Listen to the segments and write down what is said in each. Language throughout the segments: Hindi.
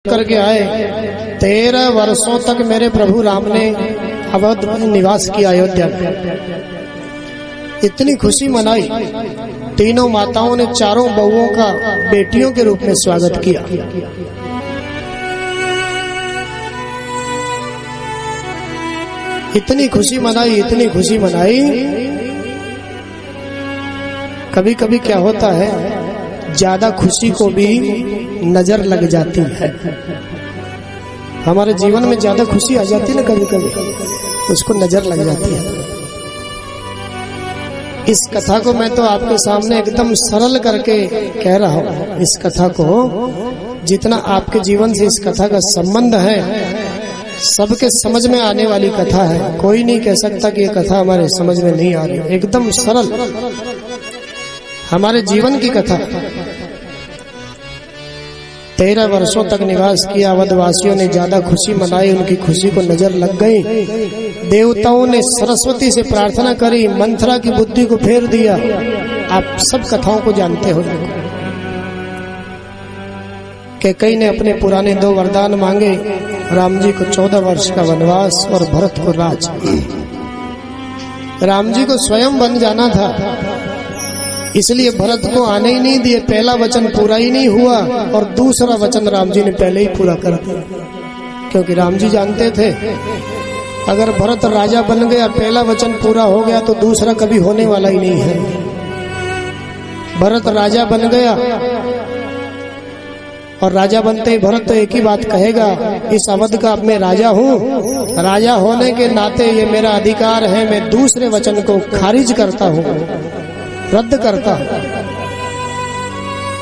करके आए। 13 वर्षों तक मेरे प्रभु राम ने अवध में निवास किया अयोध्या में। इतनी खुशी मनाई, तीनों माताओं ने चारों बहुओं का बेटियों के रूप में स्वागत किया। इतनी खुशी मनाई, इतनी खुशी मनाई। कभी कभी क्या होता है, ज्यादा खुशी को भी नजर लग जाती है। हमारे जीवन में ज्यादा खुशी आ जाती है ना, कभी कभी उसको नजर लग जाती है। इस कथा को मैं तो आपके सामने एकदम सरल करके कह रहा हूँ। इस कथा को जितना आपके जीवन से इस कथा का संबंध है, सबके समझ में आने वाली कथा है। कोई नहीं कह सकता कि ये कथा हमारे समझ में नहीं आ रही। एकदम सरल हमारे जीवन की कथा। 13 वर्षों तक निवास किया। अवधवासियों ने ज्यादा खुशी मनाई, उनकी खुशी को नजर लग गई। देवताओं ने सरस्वती से प्रार्थना करी, मंथरा की बुद्धि को फेर दिया। आप सब कथाओं को जानते हो। कैकेयी ने अपने पुराने 2 वरदान मांगे, राम जी को 14 वर्ष का वनवास और भरत को राज। राम जी को स्वयं बन जाना था, इसलिए भरत को आने ही नहीं दिए। पहला वचन पूरा ही नहीं हुआ और दूसरा वचन राम जी ने पहले ही पूरा कर दिया, क्योंकि राम जी जानते थे अगर भरत राजा बन गया, पहला वचन पूरा हो गया, तो दूसरा कभी होने वाला ही नहीं है। भरत राजा बन गया और राजा बनते ही भरत तो एक ही बात कहेगा, इस अवध का अब मैं राजा हूँ। राजा होने के नाते ये मेरा अधिकार है, मैं दूसरे वचन को खारिज करता हूँ, रद्द करता हूँ।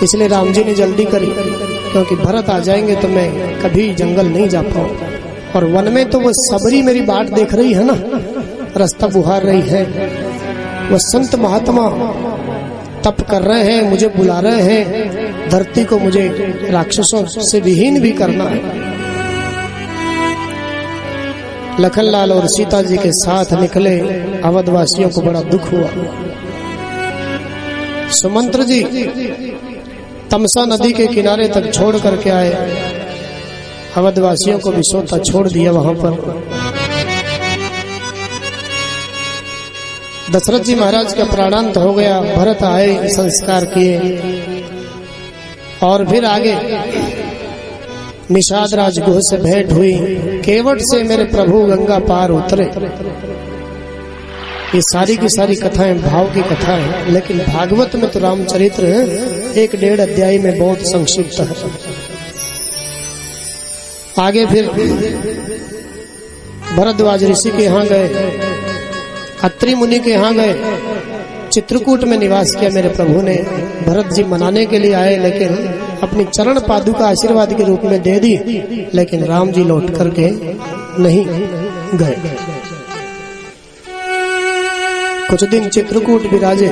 इसलिए राम जी ने जल्दी करी, क्योंकि भरत आ जाएंगे तो मैं कभी जंगल नहीं जा पाऊंगा। और वन में तो वो सबरी मेरी बाट देख रही है ना, रास्ता बुहार रही है। वो संत महात्मा तप कर रहे हैं, मुझे बुला रहे हैं। धरती को मुझे राक्षसों से विहीन भी करना है। लखनलाल और सीता जी के साथ निकले। अवधवासियों को बड़ा दुख हुआ। सुमंत्र जी तमसा नदी के किनारे तक छोड़ करके आए। अवधवासियों को भी सोता छोड़ दिया वहां पर। दशरथ जी महाराज का प्राणांत हो गया। भरत आए, संस्कार किए और फिर आगे निषाद राजगुह से भेंट हुई। केवट से मेरे प्रभु गंगा पार उतरे। ये सारी की सारी कथाएं भाव की कथा है, लेकिन भागवत में तो रामचरित्र 1-1.5 अध्याय में बहुत संक्षिप्त है। आगे फिर भरद्वाज ऋषि के यहाँ गए, अत्रि मुनि के यहाँ गए, चित्रकूट में निवास किया मेरे प्रभु ने। भरत जी मनाने के लिए आए, लेकिन अपनी चरण पादुका आशीर्वाद के रूप में दे दी, लेकिन राम जी लौट करके नहीं गए। कुछ दिन चित्रकूट विराजे।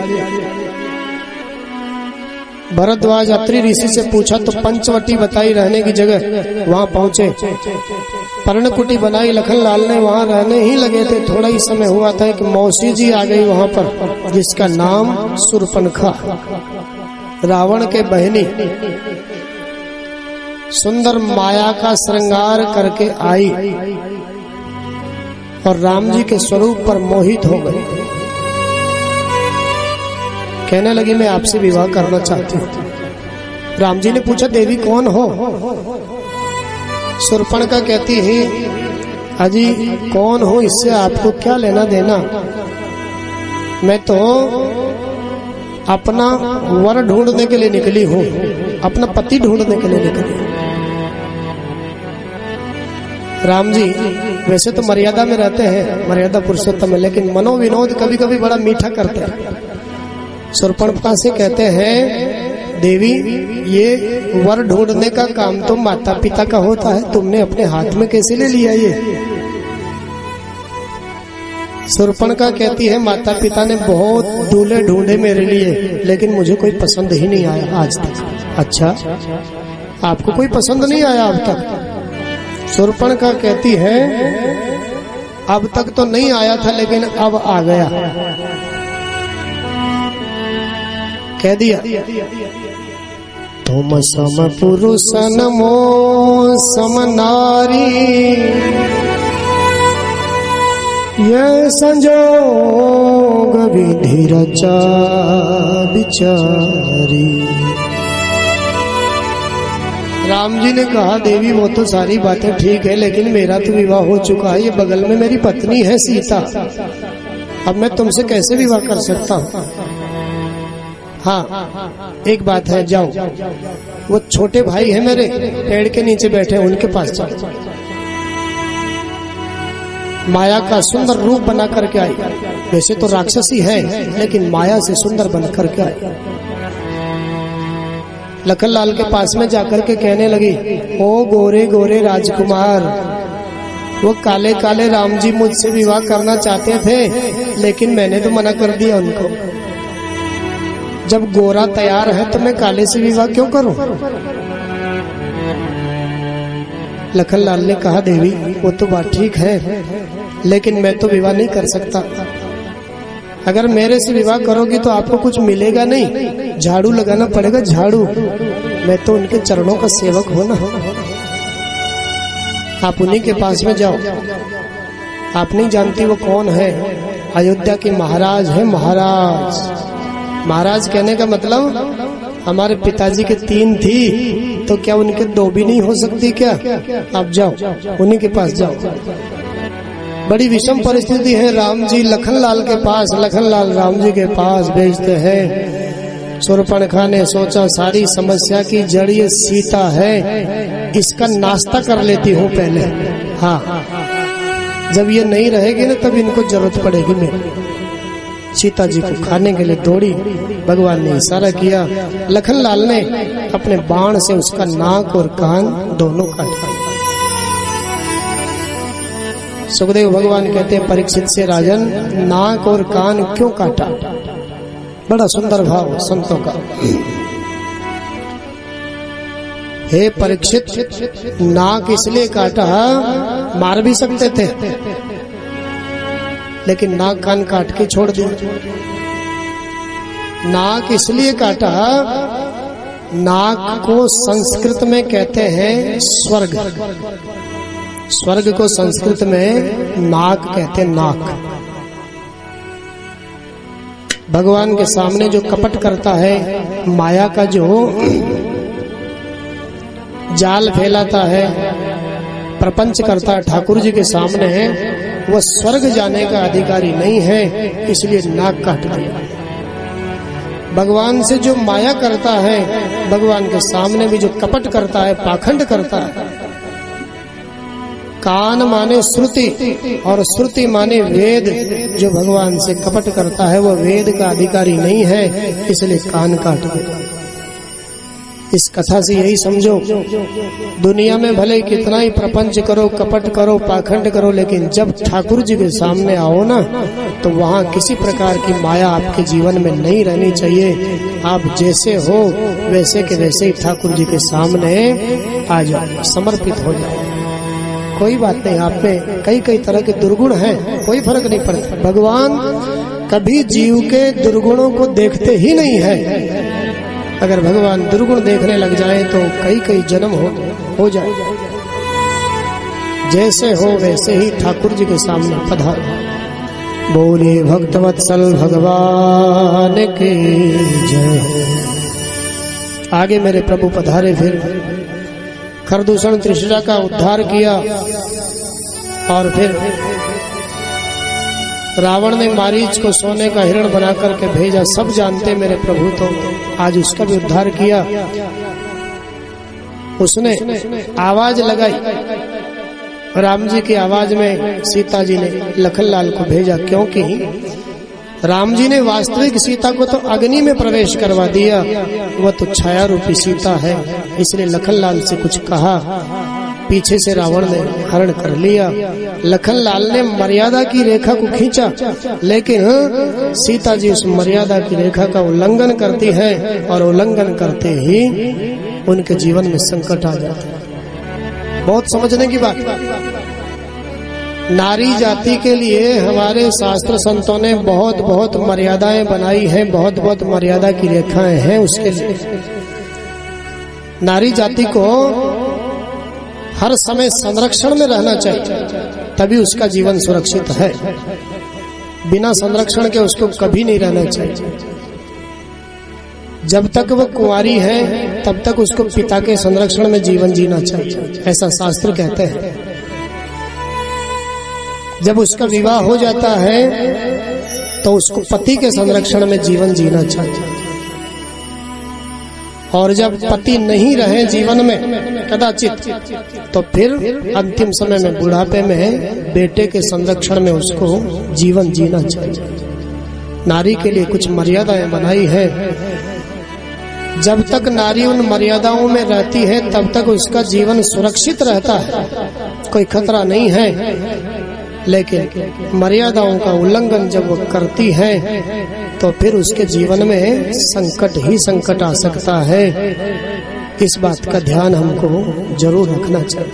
भरद्वाज अत्रि ऋषि से पूछा तो पंचवटी बताई रहने की जगह। वहां पहुंचे, पर्णकुटी बनाई। लखनलाल ने वहां रहने ही लगे थे। थोड़ा ही समय हुआ था कि मौसी जी आ गई वहां पर, जिसका नाम शूर्पणखा, रावण के बहनी। सुंदर माया का श्रृंगार करके आई और राम जी के स्वरूप पर मोहित हो गई। कहने लगी, मैं आपसे विवाह करना चाहती हूँ। राम जी ने पूछा, देवी कौन हो? शूर्पणखा कहती है, अजी कौन हो, इससे आपको क्या लेना देना? मैं तो अपना वर ढूंढने के लिए निकली हूँ, अपना पति ढूंढने के लिए निकली हूँ। राम जी वैसे तो मर्यादा में रहते हैं, मर्यादा पुरुषोत्तम है, लेकिन मनोविनोद कभी कभी बड़ा मीठा करते हैं। शूर्पणखा से कहते हैं, देवी ये वर ढूंढने का काम तो माता पिता का होता है, तुमने अपने हाथ में कैसे ले लिया ये? शूर्पणखा कहती है, माता पिता ने बहुत दूल्हे ढूंढे मेरे लिए, लेकिन मुझे कोई पसंद ही नहीं आया आज तक। अच्छा, आपको कोई पसंद नहीं आया अब तक? शूर्पणखा कहती है, अब तक तो नहीं आया था, लेकिन अब आ गया। कह दिया तुम सम पुरुष नमो सम नारी, यह संजोग विधि रचा विचारी। राम जी ने कहा देवी वो तो सारी बातें ठीक है, लेकिन मेरा तो विवाह हो चुका है, ये बगल में मेरी पत्नी है सीता, अब मैं तुमसे कैसे विवाह कर सकता हूँ। हाँ एक बात है, जाओ वो छोटे भाई है मेरे पेड़ के नीचे बैठे, उनके पास जाओ। माया का सुंदर रूप बना करके आई, वैसे तो राक्षसी है लेकिन माया से सुंदर बन करके आई। लखनलाल के पास में जाकर के कहने लगी, ओ गोरे गोरे राजकुमार, वो काले काले राम जी मुझसे विवाह करना चाहते थे, लेकिन मैंने तो मना कर दिया उनको। जब गोरा तैयार है तो मैं काले से विवाह क्यों करूं? लखनलाल ने कहा देवी वो तो बात ठीक है, लेकिन मैं तो विवाह नहीं कर सकता। अगर मेरे से विवाह करोगी तो आपको कुछ मिलेगा नहीं, झाड़ू लगाना पड़ेगा, झाड़ू। मैं तो उनके चरणों का सेवक हूं ना। आप उन्हीं के पास में जाओ। आप नहीं जानती वो कौन है? अयोध्या के महाराज है। महाराज महाराज कहने का मतलब हमारे पिताजी के 3 थी, तो क्या उनके 2 भी नहीं हो सकती क्या? आप जाओ उन्हीं के पास जाओ। बड़ी विषम परिस्थिति है। राम जी लखनलाल के पास, लखनलाल राम जी के पास भेजते हैं। शूर्पणखा ने सोचा सारी समस्या की जड़ ये सीता है, इसका नाश्ता कर लेती हूँ पहले। हाँ जब ये नहीं रहेगी ना तब इनको जरूरत पड़ेगी मेरी। सीता जी को खाने के लिए दौड़ी, भगवान ने इशारा किया, लखनलाल ने अपने बाण से उसका नाक और कान दोनों काटा। सुखदेव भगवान कहते हैं परीक्षित से राजन नाक और कान क्यों काटा? बड़ा सुंदर भाव संतों का। हे परीक्षित, नाक इसलिए काटा, मार भी सकते थे लेकिन नाक कान काट के छोड़ दिया। नाक इसलिए काटा, नाक को संस्कृत में कहते हैं स्वर्ग। स्वर्ग को संस्कृत में नाक कहते हैं, नाक। भगवान के सामने जो कपट करता है, माया का जो जाल फैलाता है, प्रपंच करता है, ठाकुर जी के सामने है, वह स्वर्ग जाने का अधिकारी नहीं है, इसलिए नाक काट दिया। भगवान से जो माया करता है, भगवान के सामने भी जो कपट करता है, पाखंड करता है। कान माने श्रुति और श्रुति माने वेद। जो भगवान से कपट करता है वो वेद का अधिकारी नहीं है, इसलिए कान काट दिया। इस कथा से यही समझो, दुनिया में भले कितना ही प्रपंच करो, कपट करो, पाखंड करो, लेकिन जब ठाकुर जी के सामने आओ ना तो वहाँ किसी प्रकार की माया आपके जीवन में नहीं रहनी चाहिए। आप जैसे हो वैसे के वैसे ही ठाकुर जी के सामने आ जाओ, समर्पित हो जाओ। कोई बात नहीं, आप में कई कई तरह के दुर्गुण हैं, कोई फर्क नहीं पड़ता। भगवान कभी जीव के दुर्गुणों को देखते ही नहीं है। अगर भगवान दुर्गुण देखने लग जाए तो कई कई जन्म हो जाए। जैसे हो वैसे ही ठाकुर जी के सामने पधारो। बोले भक्तवत्सल भगवान के जय। आगे मेरे प्रभु पधारे, फिर खरदूषण त्रिशरा का उद्धार किया और फिर रावण ने मारीच को सोने का हिरण बना करके भेजा। सब जानते मेरे प्रभु, तो आज उसका भी उद्धार किया। उसने आवाज लगाई, राम जी की आवाज में सीता जी ने लखनलाल को भेजा, क्योंकि राम जी ने वास्तविक सीता को तो अग्नि में प्रवेश करवा दिया, वह तो छाया रूपी सीता है। इसलिए लखनलाल से कुछ कहा, पीछे से रावण ने हरण कर लिया। लखनलाल ने मर्यादा की रेखा को खींचा, लेकिन सीता जी उस मर्यादा की रेखा का उल्लंघन करती है और उल्लंघन करते ही उनके जीवन में संकट आ जाता है। बहुत समझने की बात। नारी जाति के लिए हमारे शास्त्र संतों ने बहुत बहुत मर्यादाएं बनाई हैं, बहुत बहुत मर्यादा की रेखाएं हैं उसके लिए। नारी जाति को हर समय संरक्षण में रहना चाहिए, तभी उसका जीवन सुरक्षित है। बिना संरक्षण के उसको कभी नहीं रहना चाहिए। जब तक वो कुंवारी है तब तक उसको पिता के संरक्षण में जीवन जीना चाहिए, ऐसा शास्त्र कहते हैं। जब उसका विवाह हो जाता है तो उसको पति के संरक्षण में जीवन जीना चाहिए। और जब पति नहीं रहे जीवन में कदाचित, तो फिर अंतिम समय में बुढ़ापे में बेटे के संरक्षण में उसको जीवन जीना चाहिए। नारी के लिए कुछ मर्यादाएं बनाई है। जब तक नारी उन मर्यादाओं में रहती है तब तक उसका जीवन सुरक्षित रहता है, कोई खतरा नहीं है। लेकिन मर्यादाओं का उल्लंघन जब वो करती है तो फिर उसके जीवन में संकट ही संकट आ सकता है। इस बात का ध्यान हमको जरूर रखना चाहिए।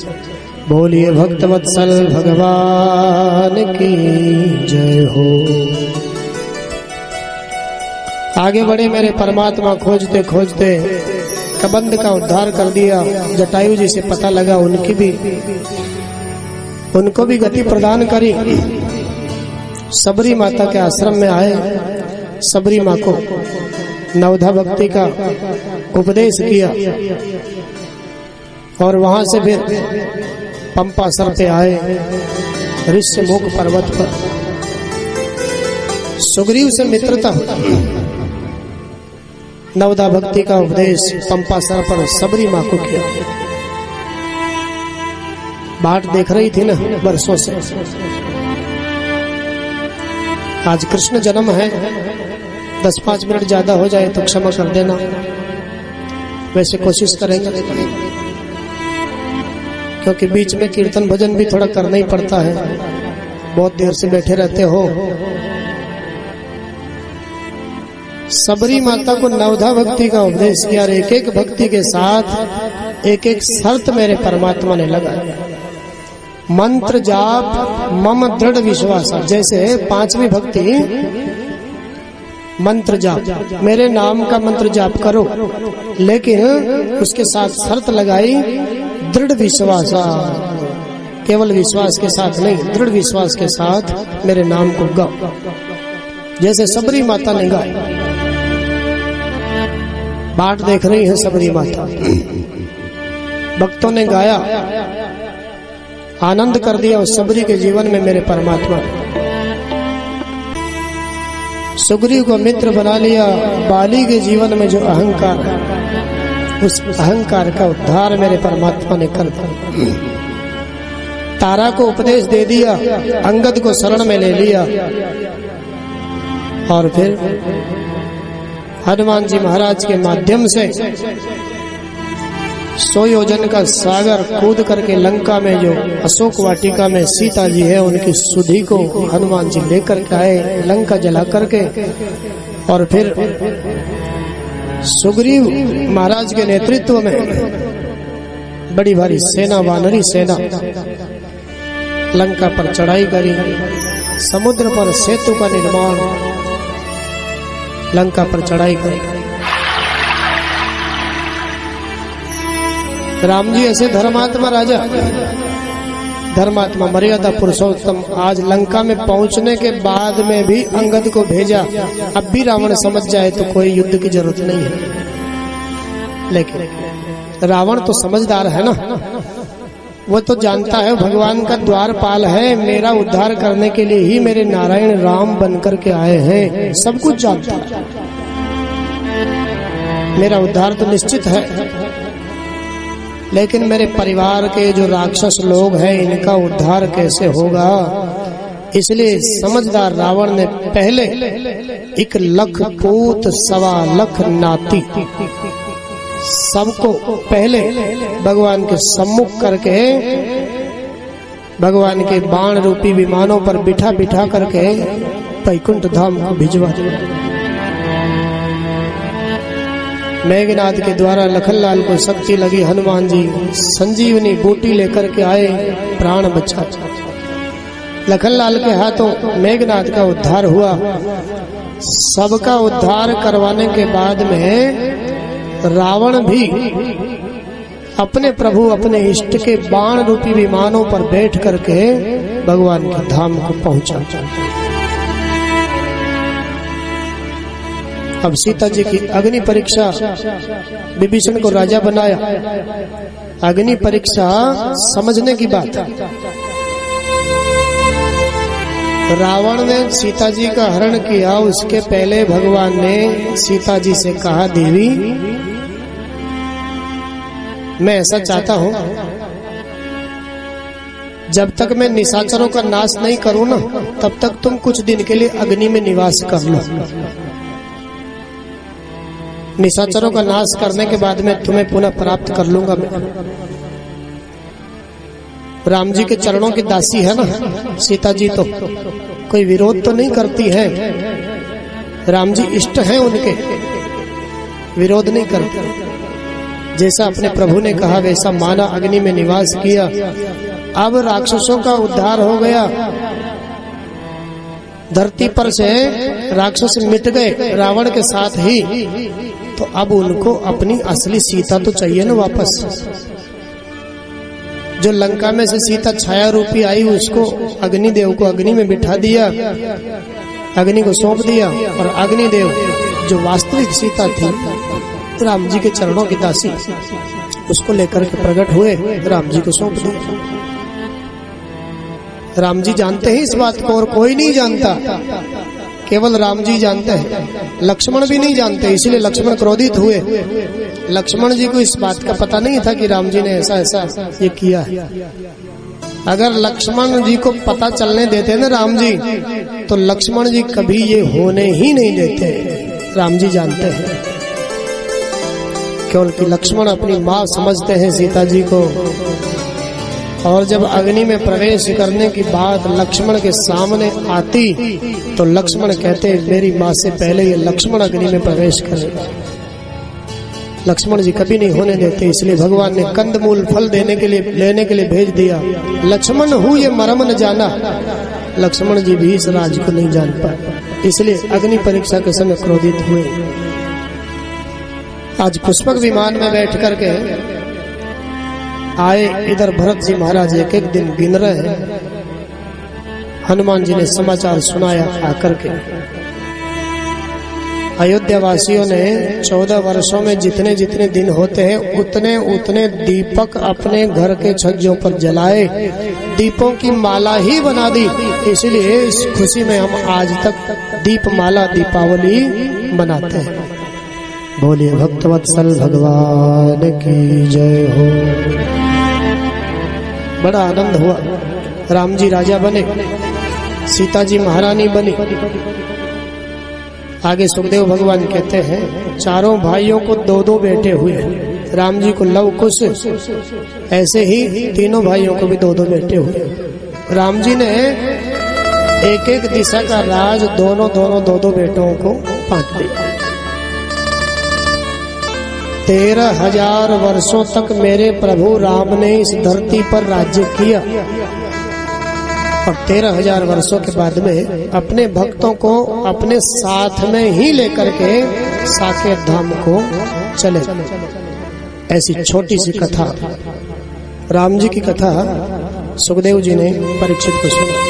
बोलिए भक्तवत्सल भगवान की जय हो। आगे बढ़े मेरे परमात्मा, खोजते खोजते कबंध का उद्धार कर दिया। जटायु जी से पता लगा उनको भी गति प्रदान करी। सबरी माता के आश्रम में आए, सबरी माँ को नवधा भक्ति का उपदेश किया और वहां से फिर पंपासर पे आए, ऋष्यमुख पर्वत पर सुग्रीव से मित्रता हुई। नवधा भक्ति का उपदेश पंपासर पर सबरी माँ को किया। बाट देख रही थी ना वर्षों से। आज कृष्ण जन्म है, 10-5 मिनट ज्यादा हो जाए तो क्षमा कर देना, वैसे कोशिश करेंगे, क्योंकि बीच में कीर्तन भजन भी थोड़ा करना ही पड़ता है, बहुत देर से बैठे रहते हो। सबरी माता को नवधा भक्ति का उपदेश किया। एक एक भक्ति के साथ एक एक शर्त मेरे परमात्मा ने लगाया। मंत्र जाप मम दृढ़ विश्वास, जैसे 5वीं भक्ति मंत्र जाप, मेरे नाम का मंत्र जाप करो, लेकिन उसके साथ शर्त लगाई दृढ़ विश्वास। केवल विश्वास के साथ नहीं, दृढ़ विश्वास के साथ मेरे नाम को गाओ, जैसे सबरी माता ने गाया। बाट देख रही है सबरी माता, भक्तों ने गाया, आनंद कर दिया उस सबरी के जीवन में मेरे परमात्मा। सुग्रीव को मित्र बना लिया। बाली के जीवन में जो अहंकार है, उस अहंकार का उद्धार मेरे परमात्मा ने कर दिया। तारा को उपदेश दे दिया, अंगद को शरण में ले लिया, और फिर हनुमान जी महाराज के माध्यम से 100 योजन का सागर कूद करके लंका में जो अशोक वाटिका में सीता जी है उनकी सुधि को हनुमान जी लेकर के आए, लंका जला करके। और फिर सुग्रीव महाराज के नेतृत्व में बड़ी भारी सेना, वानरी सेना लंका पर चढ़ाई करी। समुद्र पर सेतु का निर्माण, लंका पर चढ़ाई करी। राम जी ऐसे धर्मात्मा राजा, धर्मात्मा मर्यादा पुरुषोत्तम, आज लंका में पहुंचने के बाद में भी अंगद को भेजा। अब भी रावण समझ जाए तो कोई युद्ध की जरूरत नहीं है, लेकिन रावण तो समझदार है ना, वो तो जानता है भगवान का द्वारपाल है, मेरा उद्धार करने के लिए ही मेरे नारायण राम बनकर के आए हैं, सब कुछ जानता है, मेरा उद्धार तो निश्चित है। लेकिन मेरे परिवार के जो राक्षस लोग हैं इनका उद्धार कैसे होगा, इसलिए समझदार रावण ने पहले 1 लाख पूत 1.25 लाख नाती सबको पहले भगवान के सम्मुख करके भगवान के बाण रूपी विमानों पर बिठा बिठा करके वैकुंठ धाम को भिजवा दिया। मेघनाद के द्वारा लखनलाल को शक्ति लगी, हनुमान जी संजीवनी बूटी लेकर के आए, प्राण बचा। लखनलाल के हाथों मेघनाद का उद्धार हुआ। सबका उद्धार करवाने के बाद में रावण भी अपने प्रभु अपने इष्ट के बाण रूपी विमानों पर बैठ करके भगवान के धाम को पहुंचा। अब सीता जी की अग्नि परीक्षा, विभीषण को राजा बनाया। अग्नि परीक्षा समझने की बात है। रावण ने सीता जी का हरण किया, उसके पहले भगवान ने सीता जी से कहा, देवी मैं ऐसा चाहता हूं, जब तक मैं निशाचरों का नाश नहीं करूं ना, तब तक तुम कुछ दिन के लिए अग्नि में निवास कर लो। निशाचरों का नाश करने के बाद में तुम्हें पुनः प्राप्त कर लूंगा मैं। राम जी के चरणों की दासी है ना सीता जी, तो कोई विरोध तो नहीं करती है। राम जी इष्ट हैं उनके, विरोध नहीं करते। जैसा अपने प्रभु ने कहा वैसा माना, अग्नि में निवास किया। अब राक्षसों का उद्धार हो गया, धरती पर से राक्षस मिट गए रावण के साथ ही। तो अब उनको अपनी असली सीता तो चाहिए ना वापस। जो लंका में से सीता छाया रूपी आई, उसको अग्निदेव को अग्नि में बिठा दिया, अग्नि को सौंप दिया। और अग्निदेव जो वास्तविक सीता थी, राम जी के चरणों की दासी, उसको लेकर के प्रकट हुए, राम जी को सौंप दिया। राम जी जानते हैं इस बात को और कोई नहीं जानता, केवल राम जी जानते हैं। लक्ष्मण भी नहीं जानते, इसलिए लक्ष्मण क्रोधित हुए। लक्ष्मण जी को इस बात का पता नहीं था कि राम जी ने ऐसा ऐसा ये किया है। अगर लक्ष्मण जी को पता चलने देते ना राम जी, तो लक्ष्मण जी कभी ये होने ही नहीं देते। राम जी जानते हैं, केवल कि लक्ष्मण अपनी माँ समझते हैं सीता जी को। और जब अग्नि में प्रवेश करने की बात लक्ष्मण के सामने आती, तो लक्ष्मण कहते मेरी माँ से पहले ये लक्ष्मण अग्नि में प्रवेश करेगा। लक्ष्मण जी कभी नहीं होने देते, इसलिए भगवान ने कंदमूल फल लेने के लिए भेज दिया। लक्ष्मण हूँ ये मरम न जाना, लक्ष्मण जी भी इस राज को नहीं जान पाए, इसलिए अग्नि परीक्षा के समय क्रोधित हुए। आज पुष्पक विमान में बैठ करके आए, इधर भरत जी महाराज एक एक दिन गिन रहे हैं। हनुमान जी ने समाचार सुनाया आकर के। अयोध्या वासियों ने 14 वर्षों में जितने जितने दिन होते हैं, उतने उतने दीपक अपने घर के छज्जों पर जलाए, दीपों की माला ही बना दी। इसलिए इस खुशी में हम आज तक दीपमाला दीपावली मनाते हैं। बोलिए भक्तवत्सल भगवान की जय हो। बड़ा आनंद हुआ, राम जी राजा बने, सीता जी महारानी बनी। आगे सुखदेव भगवान कहते हैं, चारों भाइयों को 2-2 बेटे हुए। राम जी को लव कुश, ऐसे ही तीनों भाइयों को भी 2-2 बेटे हुए। राम जी ने एक एक दिशा का राज दोनों 2-2 बेटों को बांट दिया। 13,000 वर्षों तक मेरे प्रभु राम ने इस धरती पर राज्य किया। और 13,000 वर्षों के बाद में अपने भक्तों को अपने साथ में ही लेकर के साकेत धाम को चले। ऐसी छोटी सी कथा, राम जी की कथा सुखदेव जी ने परीक्षित को सुना।